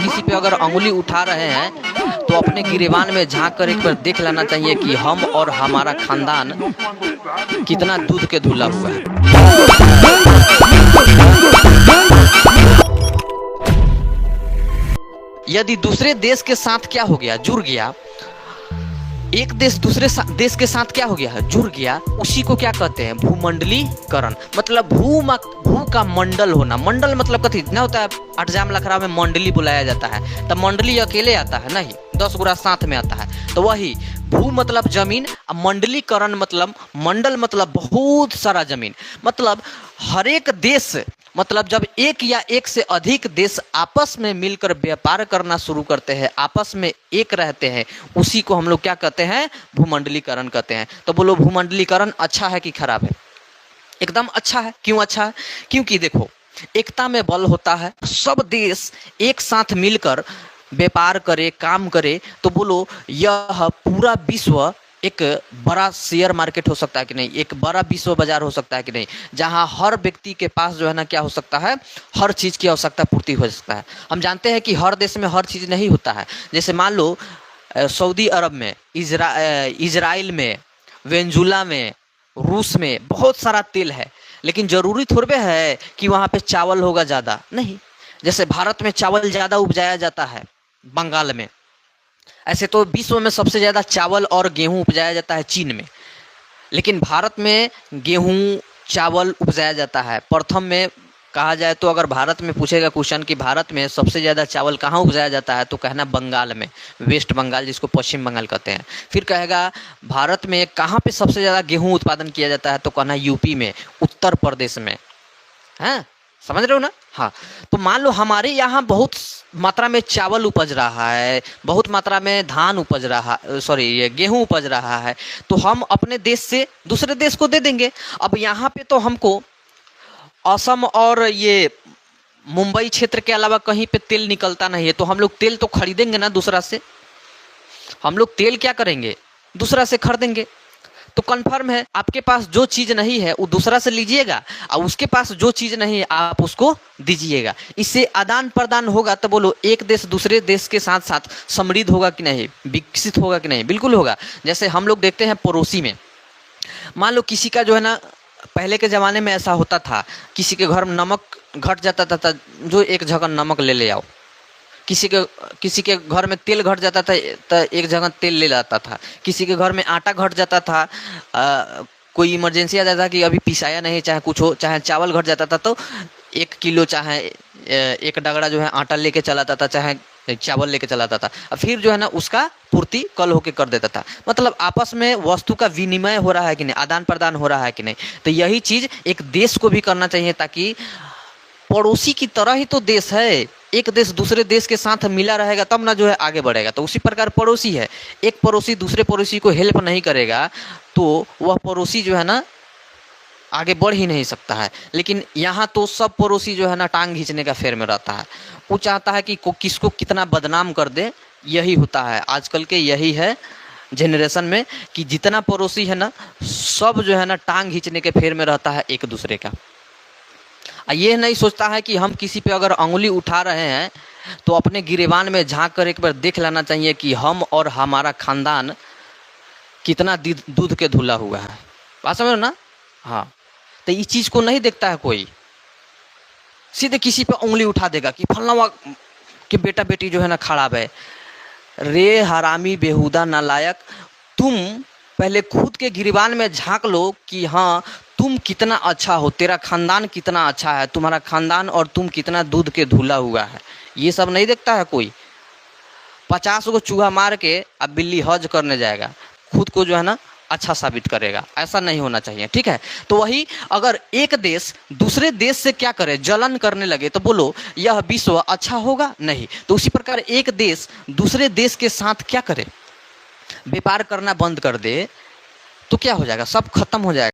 किसी पे अगर अंगुली उठा रहे हैं तो अपने गिरेबान में झांक कर एक बार देख लेना चाहिए कि हम और हमारा खानदान कितना दूध के धुला हुआ है। यदि दूसरे देश के साथ क्या हो गया, जुड़ गया, एक देश दूसरे देश के साथ क्या हो गया है, जुड़ गया, उसी को क्या कहते हैं, भूमंडलीकरण। मतलब भू का मंडल होना। मंडल मतलब कथी ना होता है, अठजाम लखरा में मंडली बुलाया जाता है, तब मंडली अकेले आता है नहीं, 10 गुना साथ में आता है। तो वही भू मतलब जमीन, मंडलीकरण मतलब मंडल मतलब बहुत सारा जमीन। मतलब हर एक देश, मतलब जब एक या एक से अधिक देश आपस में मिलकर व्यापार करना शुरू करते हैं, आपस में एक रहते हैं, उसी को हम लोग क्या कहते हैं, भूमंडलीकरण कहते हैं। तो बोलो भूमंडलीकरण अच्छा है कि खराब है? एकदम अच्छा है। क्यों अच्छा है? क्योंकि देखो, एकता में बल होता है। सब देश एक साथ मिलकर व्यापार करे, काम करे, तो बोलो यह पूरा विश्व एक बड़ा शेयर मार्केट हो सकता है कि नहीं, एक बड़ा विश्व बाजार हो सकता है कि नहीं, जहां हर व्यक्ति के पास जो है ना क्या हो सकता है, हर चीज़ की आवश्यकता पूर्ति हो सकता है। हम जानते हैं कि हर देश में हर चीज़ नहीं होता है। जैसे मान लो सऊदी अरब में, इजराइल में, वेनेजुला में, रूस में बहुत सारा तेल है, लेकिन ज़रूरी थोड़े है कि वहाँ पे चावल होगा ज़्यादा, नहीं। जैसे भारत में चावल ज़्यादा उपजाया जाता है बंगाल में, ऐसे तो विश्व में सबसे ज़्यादा चावल और गेहूं उपजाया जाता है चीन में, लेकिन भारत में गेहूं चावल उपजाया जाता है प्रथम में। कहा जाए तो अगर भारत में पूछेगा क्वेश्चन कि भारत में सबसे ज़्यादा चावल कहाँ उपजाया जाता है, तो कहना बंगाल में, वेस्ट बंगाल जिसको पश्चिम बंगाल कहते हैं। फिर कहेगा भारत में कहाँ पे सबसे ज़्यादा गेहूं उत्पादन किया जाता है, तो कहना यूपी में, उत्तर प्रदेश में। हैं, समझ रहे हो ना? हाँ, तो मान लो हमारे यहाँ बहुत मात्रा में चावल उपज रहा है, बहुत मात्रा में धान उपज रहा, सॉरी ये गेहूं उपज रहा है, तो हम अपने देश से दूसरे देश को दे देंगे। अब यहाँ पे तो हमको असम और ये मुंबई क्षेत्र के अलावा कहीं पे तेल निकलता नहीं है, तो हम लोग तेल तो खरीदेंगे ना दूसरा से। हम लोग तेल क्या करेंगे, दूसरा से खरीदेंगे। तो कन्फर्म है, आपके पास जो चीज़ नहीं है वो दूसरा से लीजिएगा, और उसके पास जो चीज़ नहीं है आप उसको दीजिएगा। इससे आदान प्रदान होगा। तो बोलो एक देश दूसरे देश के साथ साथ समृद्ध होगा कि नहीं, विकसित होगा कि नहीं? बिल्कुल होगा। जैसे हम लोग देखते हैं पड़ोसी में, मान लो किसी का जो है ना, पहले के ज़माने में ऐसा होता था, किसी के घर में नमक घट जाता था, जो एक जगह नमक ले आओ। किसी के घर में तेल घट जाता था तो एक जगह तेल ले लाता था। किसी के घर में आटा घट जाता था, कोई इमरजेंसी आ जाता कि अभी पिसाया नहीं, चाहे कुछ हो, चाहे चावल घट जाता था, तो 1 किलो चाहे 1 डगड़ा जो है आटा लेके चलाता था, चाहे चावल लेके चलाता था, और फिर जो है ना उसका पूर्ति कल होके कर देता था। मतलब आपस में वस्तु का विनिमय हो रहा है कि नहीं, आदान प्रदान हो रहा है कि नहीं। तो यही चीज़ एक देश को भी करना चाहिए, ताकि पड़ोसी की तरह ही तो देश है, एक देश दूसरे देश के साथ मिला रहेगा तब ना जो है आगे बढ़ेगा। तो उसी प्रकार पड़ोसी है, एक पड़ोसी दूसरे पड़ोसी को हेल्प नहीं करेगा तो वह पड़ोसी जो है ना आगे बढ़ ही नहीं सकता है। लेकिन यहाँ तो सब पड़ोसी जो है ना टांग खींचने का फेर में रहता है, वो चाहता है कि किसको कितना बदनाम कर दे। यही होता है आजकल के, यही है जनरेशन में, कि जितना पड़ोसी है ना सब जो है ना टांग खींचने के फेर में रहता है एक दूसरे का। ये नहीं सोचता है कि हम किसी पे अगर अंगुली उठा रहे हैं तो अपने गिरेबान में झांक कर एक बार देख लेना चाहिए कि हम और हमारा खानदान कितना दूध के धुला हुआ है। बात समझ ना? हाँ, तो इस चीज़ को नहीं देखता है कोई, सीधे किसी पे उंगली उठा देगा कि फलना के बेटा बेटी जो है ना खराब है। रे हरामी बेहुदा नालायक, तुम पहले खुद के गिरेबान में झांक लो कि हाँ तुम कितना अच्छा हो, तेरा खानदान कितना अच्छा है, तुम्हारा खानदान और तुम कितना दूध के धुला हुआ है। ये सब नहीं देखता है कोई। 50 को चूहा मार के अब बिल्ली हज करने जाएगा, खुद को जो है ना अच्छा साबित करेगा। ऐसा नहीं होना चाहिए, ठीक है? तो वही अगर एक देश दूसरे देश से क्या करे, जलन करने लगे, तो बोलो यह विश्व अच्छा होगा? नहीं। तो उसी प्रकार एक देश दूसरे देश के साथ क्या करे, व्यापार करना बंद कर दे, तो क्या हो जाएगा, सब खत्म हो जाएगा।